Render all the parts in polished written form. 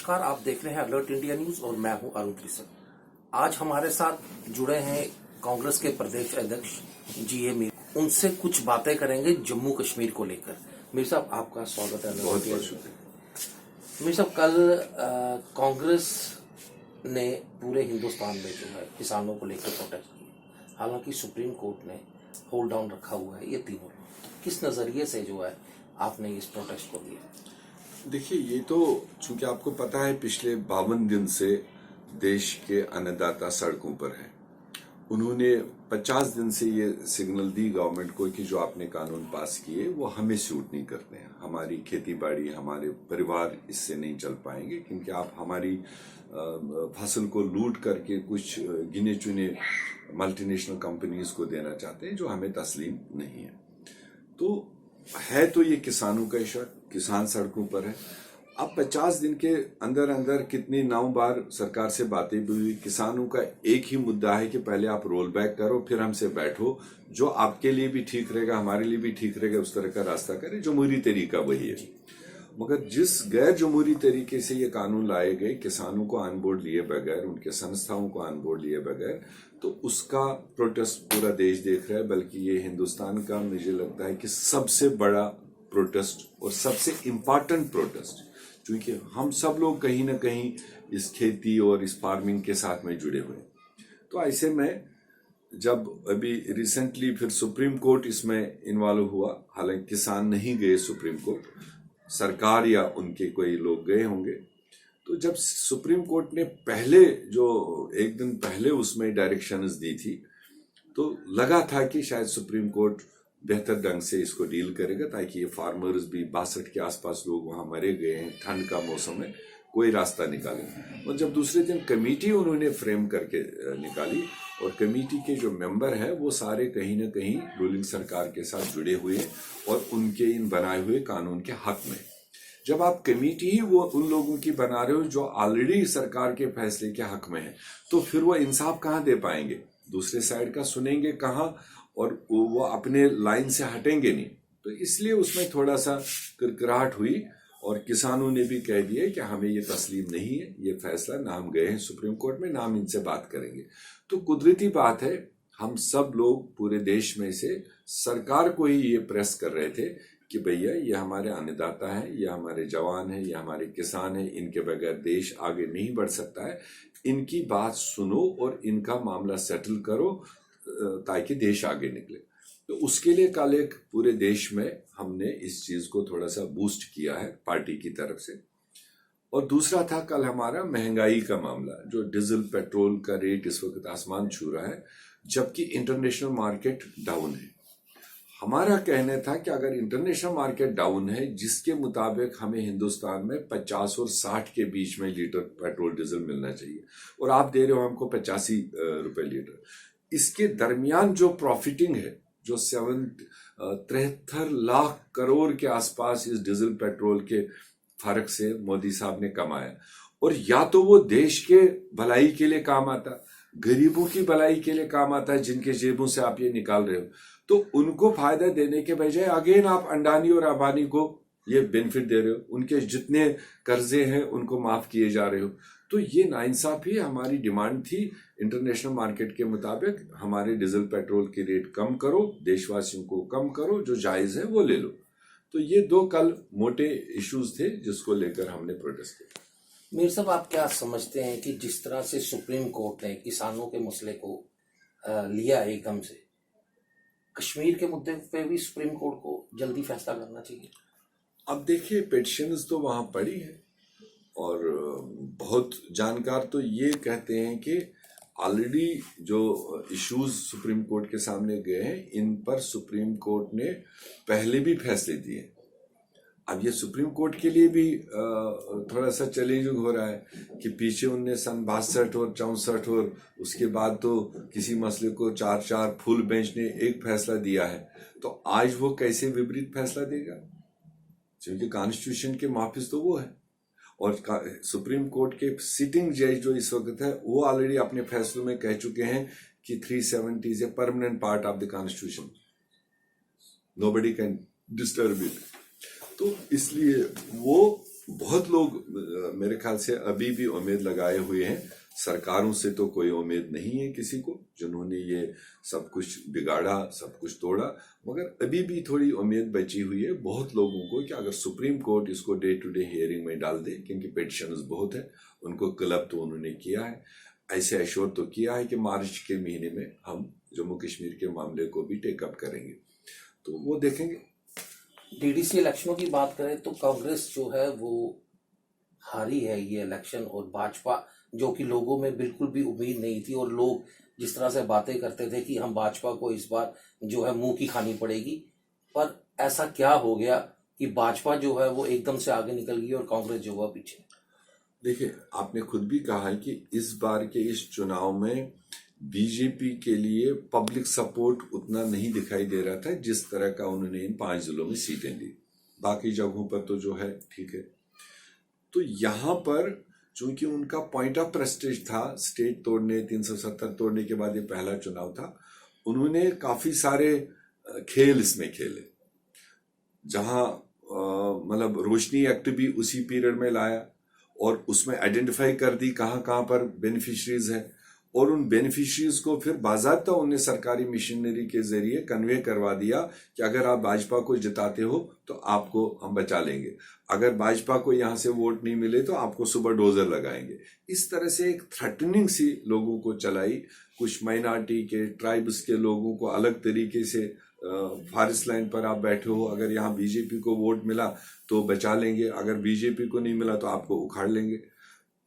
नमस्कार, आप देख रहे हैं अलर्ट इंडिया न्यूज और मैं हूं अरुण त्रिसर। आज हमारे साथ जुड़े हैं कांग्रेस के प्रदेश अध्यक्ष जीए मीर। उनसे कुछ बातें करेंगे जम्मू कश्मीर को लेकर। मीर साहब, आपका स्वागत है। बहुत बहुत शुक्रिया। मीर साहब, कल कांग्रेस ने पूरे हिंदुस्तान में जो है किसानों को लेकर प्रोटेस्ट किए। हालांकि सुप्रीम कोर्ट ने होल्ड डाउन रखा हुआ है ये तीनों। किस नजरिए से जो है आपने इस प्रोटेस्ट को दिया? देखिए, ये तो चूंकि आपको पता है पिछले 52 दिन से देश के अन्नदाता सड़कों पर हैं। उन्होंने 50 दिन से ये सिग्नल दी गवर्नमेंट को कि जो आपने कानून पास किए वो हमें सूट नहीं करते हैं। हमारी खेती बाड़ी, हमारे परिवार इससे नहीं चल पाएंगे क्योंकि आप हमारी फसल को लूट करके कुछ गिने चुने मल्टीनेशनल कंपनीज को देना चाहते हैं जो हमें तस्लीम नहीं है। तो ये किसानों का इशू, किसान सड़कों पर है। अब 50 दिन के अंदर अंदर कितनी 9 बार सरकार से बातें भी हुई। किसानों का एक ही मुद्दा है कि पहले आप रोल बैक करो, फिर हमसे बैठो, जो आपके लिए भी ठीक रहेगा, हमारे लिए भी ठीक रहेगा, उस तरह का रास्ता करें। जमहूरी तरीका वही है। मगर जिस गैर जमहूरी तरीके से ये कानून लाए गए, किसानों को ऑन बोर्ड लिए बगैर, उनके संस्थाओं को ऑन बोर्ड लिए बगैर, तो उसका प्रोटेस्ट पूरा देश देख रहा है। बल्कि ये हिंदुस्तान का मुझे लगता है कि सबसे बड़ा प्रोटेस्ट और सबसे इम्पोर्टेंट प्रोटेस्ट, क्योंकि हम सब लोग कहीं ना कहीं इस खेती और इस फार्मिंग के साथ में जुड़े हुए। तो ऐसे में जब अभी रिसेंटली फिर सुप्रीम कोर्ट इसमें इन्वॉल्व हुआ, हालांकि किसान नहीं गए सुप्रीम कोर्ट, सरकार या उनके कोई लोग गए होंगे। तो जब सुप्रीम कोर्ट ने पहले जो एक दिन पहले उसमें डायरेक्शंस दी थी, तो लगा था कि शायद सुप्रीम कोर्ट बेहतर ढंग से इसको डील करेगा, ताकि ये फार्मर्स भी 62 के आसपास लोग वहां मरे गए हैं, ठंड का मौसम है, कोई रास्ता निकाले। और जब दूसरे दिन कमेटी उन्होंने फ्रेम करके निकाली, और कमेटी के जो मेंबर है वो सारे कहीं ना कहीं रूलिंग सरकार के साथ जुड़े हुए हैं और उनके इन बनाए हुए कानून के हक में। जब आप कमेटी ही वो उन लोगों की बना रहे हो जो ऑलरेडी सरकार के फैसले के हक में है, तो फिर वो इंसाफ कहाँ दे पाएंगे? दूसरे साइड का सुनेंगे कहाँ, और वो अपने लाइन से हटेंगे नहीं। तो इसलिए उसमें थोड़ा सा किरकिराहट हुई, और किसानों ने भी कह दिया कि हमें ये तस्लीम नहीं है ये फैसला, ना हम गए हैं सुप्रीम कोर्ट में, ना हम इनसे बात करेंगे। तो कुदरती बात है, हम सब लोग पूरे देश में से सरकार को ही ये प्रेस कर रहे थे कि भैया ये हमारे अन्नदाता हैं, ये हमारे जवान हैं, ये हमारे किसान हैं, इनके बगैर देश आगे नहीं बढ़ सकता है। इनकी बात सुनो और इनका मामला सेटल करो ताकि देश आगे निकले। तो उसके लिए कल एक पूरे देश में हमने इस चीज को थोड़ा सा बूस्ट किया है पार्टी की तरफ से। और दूसरा था कल हमारा महंगाई का मामला, जो डीजल पेट्रोल का रेट इस वक्त आसमान छू रहा है, जबकि इंटरनेशनल मार्केट डाउन है। हमारा कहना था कि अगर इंटरनेशनल मार्केट डाउन है, जिसके मुताबिक हमें हिंदुस्तान में 50 और 60 के बीच में लीटर पेट्रोल डीजल मिलना चाहिए, और आप दे रहे हो हमको 85 रुपए लीटर। इसके दरमियान जो प्रॉफिटिंग है, जो 73 लाख करोड़ के आसपास इस डीजल पेट्रोल के फर्क से मोदी साहब ने कमाया, और या तो वो देश के भलाई के लिए काम आता, गरीबों की भलाई के लिए काम आता है, जिनके जेबों से आप ये निकाल रहे हो, तो उनको फायदा देने के बजाय अगेन आप अंडानी और अंबानी को ये बेनिफिट दे रहे हो, उनके जितने कर्जे हैं उनको माफ किए जा रहे हो। तो ये नाइंसाफी। हमारी डिमांड थी इंटरनेशनल मार्केट के मुताबिक हमारे डीजल पेट्रोल की रेट कम करो, देशवासियों को कम करो, जो जायज है वो ले लो। तो ये 2 कल मोटे इश्यूज थे जिसको लेकर हमने प्रोटेस्ट किया। मीर साहब, आप क्या समझते हैं कि जिस तरह से सुप्रीम कोर्ट ने किसानों के मसले को लिया एकदम से, कश्मीर के मुद्दे पे भी सुप्रीम कोर्ट को जल्दी फैसला करना चाहिए? अब देखिए, पिटिशंस तो वहां पड़ी है, और बहुत जानकार तो ये कहते हैं कि ऑलरेडी जो इश्यूज सुप्रीम कोर्ट के सामने गए हैं, इन पर सुप्रीम कोर्ट ने पहले भी फैसले दिए। अब ये सुप्रीम कोर्ट के लिए भी थोड़ा सा चैलेंजिंग हो रहा है कि पीछे उनने सन 62 और 64 और उसके बाद तो किसी मसले को 4 फुल बेंच ने एक फैसला दिया है, तो आज वो कैसे विपरीत फैसला देगा? क्योंकि कॉन्स्टिट्यूशन के मुहाफिज तो वो है, और सुप्रीम कोर्ट के सिटिंग जज जो इस वक्त है वो ऑलरेडी अपने फैसलों में कह चुके हैं कि 370 is a permanent part of the constitution, nobody can disturb it. तो इसलिए वो बहुत लोग मेरे ख्याल से अभी भी उम्मीद लगाए हुए हैं। सरकारों से तो कोई उम्मीद नहीं है किसी को, जिन्होंने ये सब कुछ बिगाड़ा, सब कुछ तोड़ा, मगर अभी भी थोड़ी उम्मीद बची हुई है बहुत लोगों को कि अगर सुप्रीम कोर्ट इसको डे टू डे हियरिंग में डाल दे, क्योंकि पिटिशनर्स बहुत है, उनको क्लब तो उन्होंने किया है, ऐसे एश्योर तो किया है कि मार्च के महीने में हम जम्मू कश्मीर के मामले को भी टेकअप करेंगे, तो वो देखेंगे। डीडीसी इलेक्शनों की बात करें तो कांग्रेस जो है वो हारी है ये इलेक्शन, और भाजपा जो कि लोगों में बिल्कुल भी उम्मीद नहीं थी, और लोग जिस तरह से बातें करते थे कि हम भाजपा को इस बार जो है मुंह की खानी पड़ेगी, पर ऐसा क्या हो गया कि भाजपा जो है वो एकदम से आगे निकल गई और कांग्रेस जो है पीछे। देखिए, आपने खुद भी कहा है कि इस बार के इस चुनाव में बीजेपी के लिए पब्लिक सपोर्ट उतना नहीं दिखाई दे रहा था जिस तरह का उन्होंने इन 5 जिलों में सीटें ली। बाकी जगहों पर तो जो है ठीक है। तो यहां पर चूंकि उनका पॉइंट ऑफ प्रेस्टीज था, स्टेट तोड़ने, 370 तोड़ने के बाद ये पहला चुनाव था, उन्होंने काफी सारे खेल इसमें खेले, जहां मतलब रोशनी एक्ट भी उसी पीरियड में लाया और उसमें आइडेंटिफाई कर दी कहां कहां पर बेनिफिशरीज है, और उन बेनिफिशरीज को फिर बाकायदा उन्हें सरकारी मशीनरी के जरिए कन्वे करवा दिया कि अगर आप भाजपा को जिताते हो तो आपको हम बचा लेंगे, अगर भाजपा को यहां से वोट नहीं मिले तो आपको सुपर डोजर लगाएंगे। इस तरह से एक थ्रेटनिंग सी लोगों को चलाई। कुछ माइनॉरिटी के, ट्राइब्स के लोगों को अलग तरीके से, फॉरेस्ट लाइन पर आप बैठे हो, अगर यहाँ बीजेपी को वोट मिला तो बचा लेंगे, अगर बीजेपी को नहीं मिला तो आपको उखाड़ लेंगे।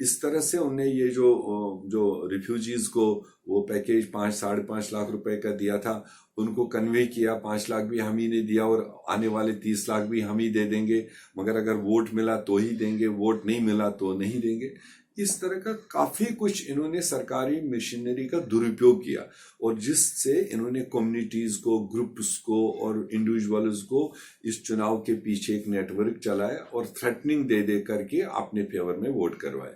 इस तरह से उन्हें ये जो रिफ्यूजीज को वो पैकेज 5-5.5 लाख रुपए का दिया था, उनको कन्वे किया, 5 लाख भी हम ही ने दिया और आने वाले 30 लाख भी हम ही दे देंगे, मगर अगर वोट मिला तो ही देंगे, वोट नहीं मिला तो नहीं देंगे। इस तरह का काफी कुछ इन्होंने सरकारी मशीनरी का दुरुपयोग किया, और जिससे इन्होंने कम्युनिटीज को, ग्रुप्स को और इंडिविजुअल्स को इस चुनाव के पीछे एक नेटवर्क चलाया और थ्रेटनिंग दे दे करके अपने फेवर में वोट करवाए,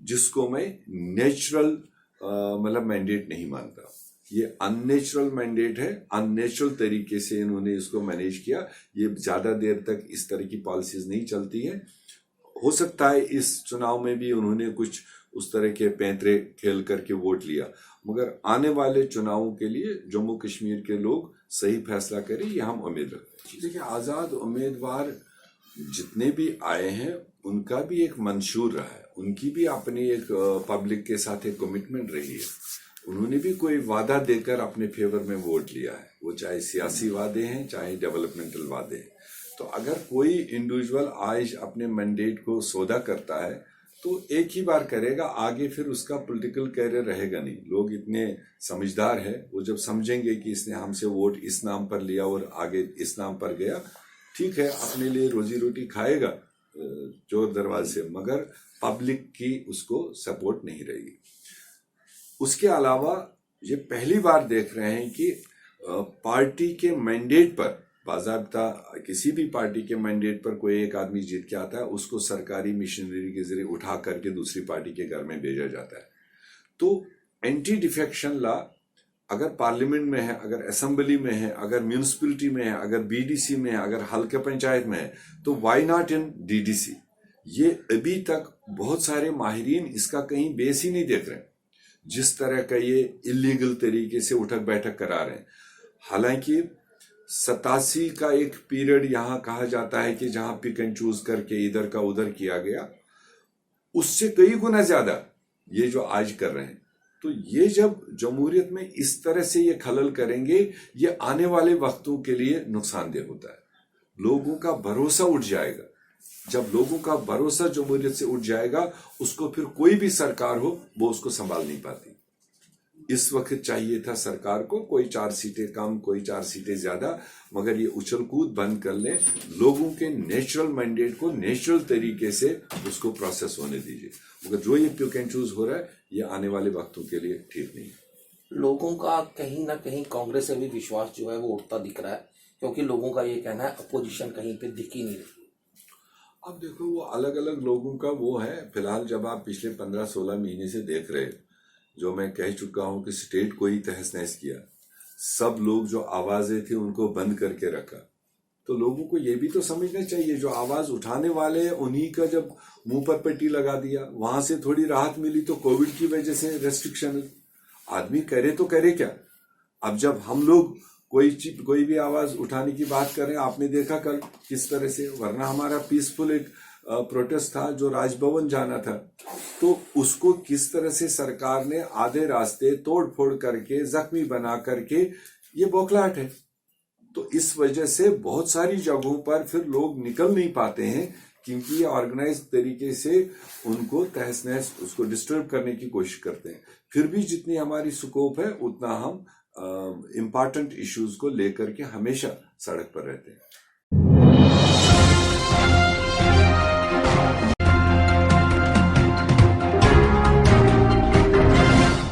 जिसको मैं नेचुरल मतलब मैंडेट नहीं मानता। ये अननेचुरल मैंडेट है, अननेचुरल तरीके से इन्होंने इसको मैनेज किया। ये ज्यादा देर तक इस तरह की पॉलिसीज नहीं चलती है। हो सकता है इस चुनाव में भी उन्होंने कुछ उस तरह के पैंतरे खेल करके वोट लिया, मगर आने वाले चुनावों के लिए जम्मू कश्मीर के लोग सही फैसला करें, ये हम उम्मीद रखते हैं। देखिए, आजाद उम्मीदवार जितने भी आए हैं उनका भी एक मंशूर रहा है, उनकी भी अपनी एक पब्लिक के साथ एक कमिटमेंट रही है। उन्होंने भी कोई वादा देकर अपने फेवर में वोट लिया है, वो चाहे सियासी वादे हैं चाहे डेवलपमेंटल वादे हैं। तो अगर कोई इंडिविजुअल आज अपने मैंडेट को सौदा करता है तो एक ही बार करेगा, आगे फिर उसका पॉलिटिकल कैरियर रहेगा नहीं। लोग इतने समझदार है, वो जब समझेंगे कि इसने हमसे वोट इस नाम पर लिया और आगे इस नाम पर गया, ठीक है, अपने लिए रोजी रोटी खाएगा चोर दरवाजे से, मगर पब्लिक की उसको सपोर्ट नहीं रहेगी। उसके अलावा ये पहली बार देख रहे हैं कि पार्टी के मैंडेट पर, बाज़ाब्ता किसी भी पार्टी के मैंडेट पर कोई एक आदमी जीत के आता है, उसको सरकारी मशीनरी के जरिए उठा करके दूसरी पार्टी के घर में भेजा जाता है। तो एंटी डिफेक्शन लॉ अगर पार्लियामेंट में है, अगर असेंबली में है, अगर म्यूनिसिपैलिटी में है, अगर बीडीसी में है, अगर हल्के पंचायत में है, तो व्हाई नॉट इन डीडीसी। ये अभी तक बहुत सारे माहिरीन इसका कहीं बेस ही नहीं देख रहे, जिस तरह का ये इलीगल तरीके से उठक बैठक करा रहे हैं। हालांकि 87 का एक पीरियड यहां कहा जाता है कि जहां पिक एंड चूज करके इधर का उधर किया गया, उससे कई गुना ज्यादा ये जो आज कर रहे हैं। तो ये जब जमहूरियत में इस तरह से ये खलल करेंगे, ये आने वाले वक्तों के लिए नुकसानदेह होता है। लोगों का भरोसा उठ जाएगा। जब लोगों का भरोसा जमहूरियत से उठ जाएगा, उसको फिर कोई भी सरकार हो वो उसको संभाल नहीं पाती। इस वक्त चाहिए था सरकार को कोई 4 सीटें कम, कोई 4 सीटें ज्यादा, मगर ये उछल कूद बंद कर ले, लोगों के नेचुरल मैंडेट को नेचुरल तरीके से उसको प्रोसेस होने दीजिए। मगर जो ये पिक एंड चूज हो रहा है, ये आने वाले वक्तों के लिए ठीक नहीं है। लोगों का कहीं ना कहीं कांग्रेस से भी विश्वास जो है वो उठता दिख रहा है, क्योंकि लोगों का ये कहना है अपोजिशन कहीं पे दिख ही नहीं रही। अब देखो, वो अलग अलग लोगों का वो है। फिलहाल जब आप पिछले 15-16 महीने से देख रहे, जो मैं कह चुका हूं कि स्टेट को ही तहस नहस किया, सब लोग जो आवाजें थी उनको बंद करके रखा, तो लोगों को ये भी तो समझना चाहिए, जो आवाज उठाने वाले हैं उन्हीं का जब मुंह पर पट्टी लगा दिया, वहां से थोड़ी राहत मिली तो कोविड की वजह से रेस्ट्रिक्शन, आदमी करे तो करे क्या। अब जब हम लोग कोई भी आवाज उठाने की बात करें, आपने देखा कल किस तरह से, वरना हमारा पीसफुल एक प्रोटेस्ट था जो राजभवन जाना था, तो उसको किस तरह से सरकार ने आधे रास्ते तोड़ फोड़ करके, जख्मी बना करके, ये बौखलाहट है। तो इस वजह से बहुत सारी जगहों पर फिर लोग निकल नहीं पाते हैं, क्योंकि ये ऑर्गेनाइज तरीके से उनको तहस नहस उसको डिस्टर्ब करने की कोशिश करते हैं। फिर भी जितनी हमारी स्कोप है उतना हम इम्पोर्टेंट इश्यूज को लेकर के हमेशा सड़क पर रहते हैं।